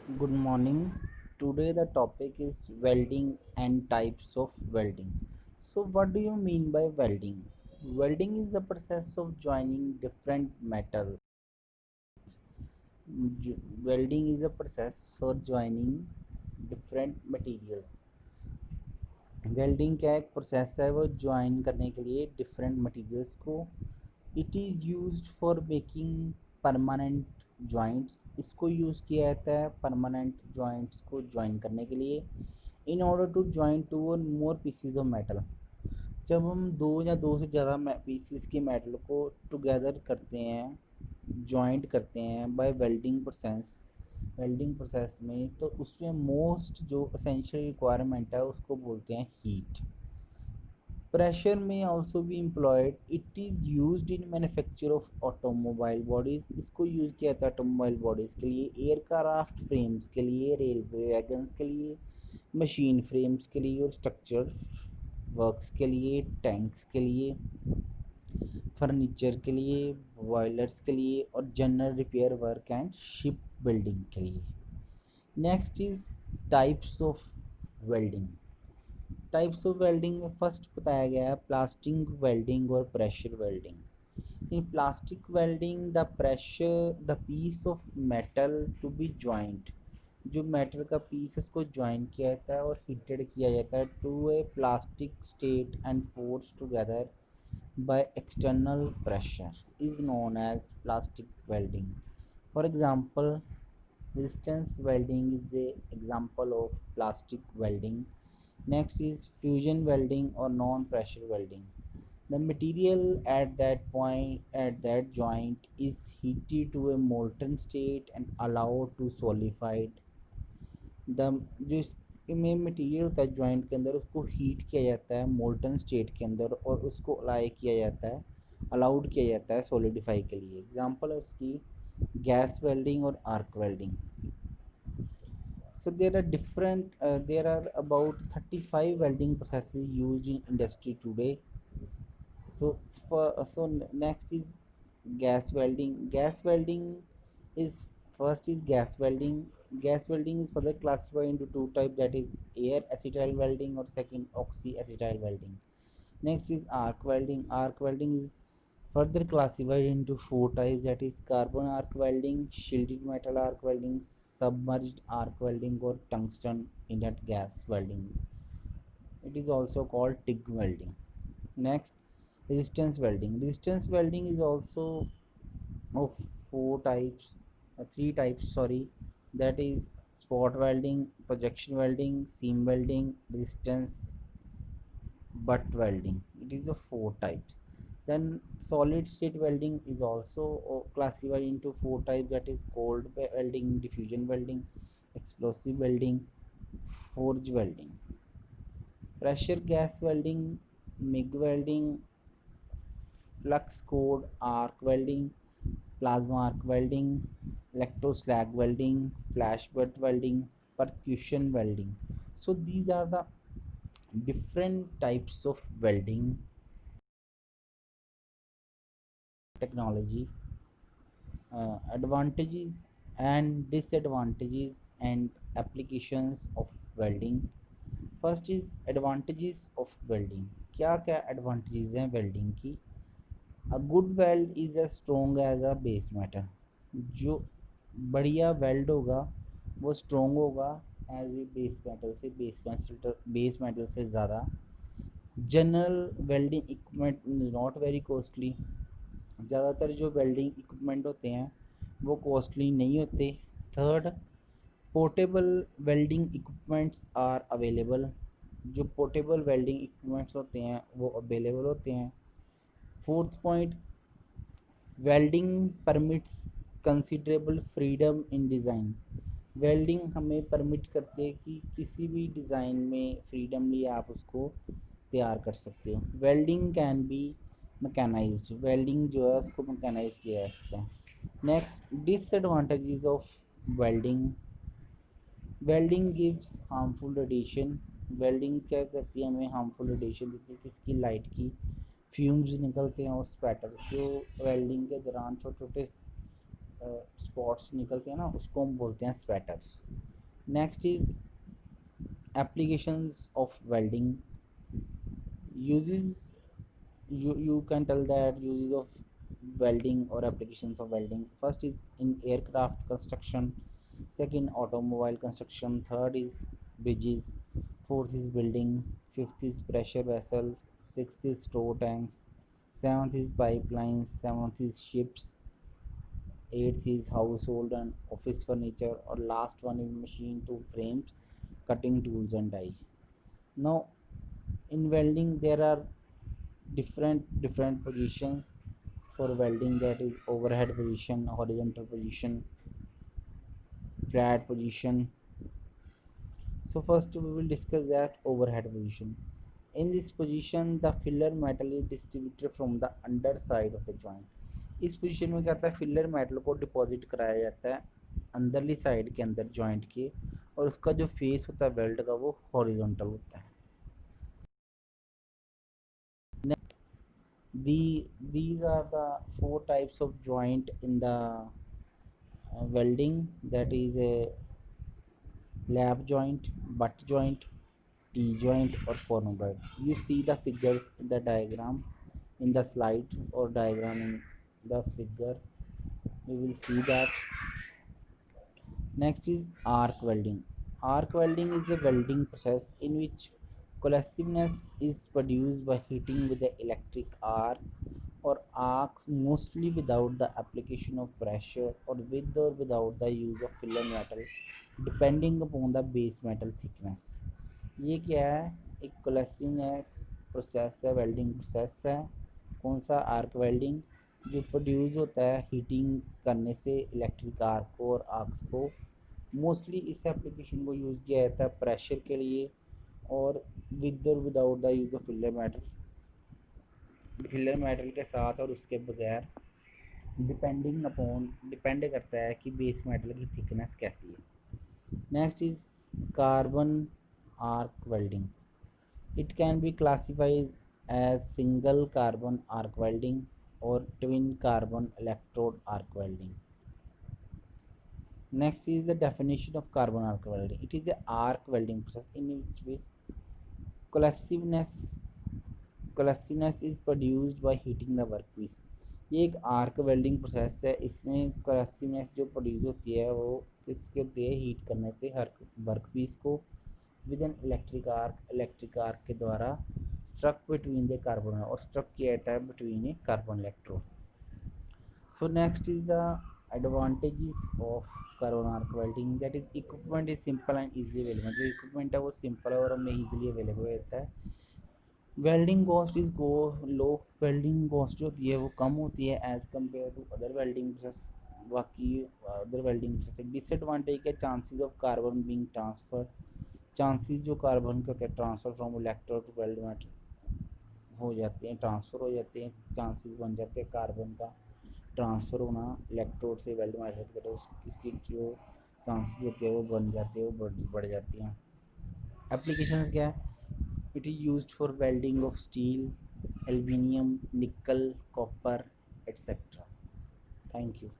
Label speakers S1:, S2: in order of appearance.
S1: Good morning. Today the topic is welding and types of welding. So what do you mean by welding? Welding is the process of joining different metal. Welding is a process for joining different materials. Welding क्या एक process है वो join करने के लिए different materials को. It is used for making permanent joints. इसको use किया जाता है परमानेंट जॉइंट्स को ज्वाइन करने के लिए. In order to join two or more PCs of metal. जब हम दो या दो से ज़्यादा पीसीस के मेटल को टुगेदर करते हैं, जॉइंट करते हैं बाय वेल्डिंग प्रोसेस में, तो उसमें मोस्ट जो असेंशियल रिक्वायरमेंट है उसको बोलते हैं हीट. प्रेशर में ऑल्सो भी employed. It is use in manufacture of automobile bodies. इसको यूज़ किया जाता है ऑटोमोबाइल बॉडीज़ के लिए, एयरक्राफ्ट फ्रेम्स के लिए, रेलवे वैगन्स के लिए, मशीन फ्रेम्स के लिए और स्ट्रक्चर वर्क्स के लिए, टैंक्स के लिए, फर्नीचर के लिए, बॉयलर्स के लिए और general repair work and ship building के लिए. Next is types of welding. Types of welding में फर्स्ट बताया गया है प्लास्टिक वेल्डिंग और pressure welding. In plastic welding the piece of metal to be joint. जो मेटल का पीस उसको ज्वाइन किया जाता है और हीटेड किया जाता है to a plastic state and force together by external pressure is known as plastic welding. For example, resistance welding is a example of plastic welding. Next is fusion welding or non-pressure welding. The material at that joint is heated to a molten state and allowed to solidify. The जो इसमें material होता है joint के अंदर, उसको heat किया जाता है मोल्टन स्टेट के अंदर और उसको अलाइ किया जाता है, अलाउड किया जाता है सॉलिडिफाई के लिए. एग्जांपल है उसकी गैस वेल्डिंग और arc welding. So there are about 35 welding processes used in industry today. Next is gas welding. Gas welding is first is gas welding. Gas welding is further classified into two types, that is air acetyl welding or second oxy acetyl welding. Next is arc welding. Arc welding is further classified into four types, that is carbon arc welding, shielded metal arc welding, submerged arc welding or tungsten inert gas welding. It is also called TIG welding. Next, resistance welding. Resistance welding is also of four types, three types, sorry. That is spot welding, projection welding, seam welding, resistance butt welding. It is the four types. Then solid state welding is also classified into four types, that is cold welding, diffusion welding, explosive welding, forge welding. Pressure gas welding, MIG welding, flux core arc welding, plasma arc welding, electroslag welding, flash butt welding, percussion welding. So these are the different types of welding technology. Advantages and disadvantages and applications of welding. First is advantages of welding. क्या क्या advantages हैं welding की? A good weld is a strong as a base metal. जो बढ़िया weld होगा वो strong होगा as a base metal से ज़्यादा. General welding equipment is not very costly. ज़्यादातर जो वेल्डिंग इक्विपमेंट होते हैं वो कॉस्टली नहीं होते. Third, portable welding equipments are available. जो पोर्टेबल वेल्डिंग इक्विपमेंट्स होते हैं वो अवेलेबल होते हैं. Fourth point, welding permits considerable freedom in design. Welding हमें परमिट करती है कि किसी भी डिज़ाइन में फ्रीडमली आप उसको तैयार कर सकते हो. Welding can be mechanised. Welding जो है उसको मैकेनाइज किया जा सकता है. Next, disadvantages of welding. Welding gives harmful radiation. Welding क्या करती है, हमें हार्मफुल रेडिएशन देती है. किसकी? लाइट की. फ्यूम्स निकलते हैं और स्पैटर. जो वेल्डिंग के दौरान छोटे छोटे स्पॉट्स निकलते हैं ना, उसको हम बोलते हैं sweaters. Next is applications of welding uses. You can tell that uses of welding or applications of welding. First is in aircraft construction, second automobile construction, third is bridges, fourth is building, fifth is pressure vessel, sixth is store tanks, seventh is pipelines, seventh is ships, eighth is household and office furniture, or last one is machine tool frames, cutting tools and die. Now in welding there are different positions for welding, that is overhead position, horizontal position, flat position. So first we will discuss that overhead position. In this position the filler metal is distributed from the underside of the joint. इस position में क्या होता है, filler metal को deposit कराया जाता है अंदरली side के अंदर जॉइंट के, और उसका जो फेस होता है वेल्ड का वो हॉरिजॉन्टल होता है. These are the four types of joint in the welding, that is a lap joint, butt joint, T joint or conoid. You see the figures in the diagram in the slide or diagram in the figure, you will see that. Next is arc welding. Arc welding is a welding process in which cohesiveness is produced by heating with the electric arc or arcs, mostly without the application of pressure or with or without the use of filler metal, depending upon the base metal thickness. ये क्या है, एक कोलेसिवनेस process है, welding process है. कौन सा, arc welding, जो produce होता है हीटिंग करने से इलेक्ट्रिक आर्क को और आर्क्स को. मोस्टली इस एप्लीकेशन को यूज़ किया जाता है प्रेशर के लिए और विद और without the use of filler metal. Filler metal के साथ और उसके बगैर, डिपेंड करता है कि बेस मेटल की थिकनेस कैसी है. Next is carbon arc welding. It can be classified as single carbon arc welding or twin carbon electrode arc welding. Next is the definition of carbon arc welding. It is the arc welding process in which cohesiveness is produced by heating the workpiece. ये एक arc welding process है, इसमें cohesiveness जो produce होती है वो किसके होती है, हीट करने से हर वर्क पीस को विद एन इलेक्ट्रिक आर्क के द्वारा स्ट्रक बिटवीन द कार्बन, और स्ट्रक किया जाता है between A carbon electrode. So next is the advantages of carbon arc welding. That is equipment is simple and easily available. जो equipment है वो simple है और हमें ईजिली अवेलेबल होता है. Welding cost is low. Welding cost जो होती है वो कम होती है as compare to other welding process. बाकी अदर वेल्डिंग प्रोसेस डिसएडवांटेज के chances of carbon being transfer. Chances जो कार्बन के होते हैं transfer from electrode to weld metal हो जाते हैं, ट्रांसफ़र हो जाते हैं. चांसेस बन जाते हैं कार्बन का ट्रांसफ़र होना इलेक्ट्रोड से वेल्ड मेटल की तरफ, इसकी जो चांसेस होते हैं वो बन जाते हैं, वो बढ़ जाती हैं. एप्लीकेशंस क्या है, it is used for welding of steel, aluminium, निकल, कॉपर एट्सेट्रा. Thank you.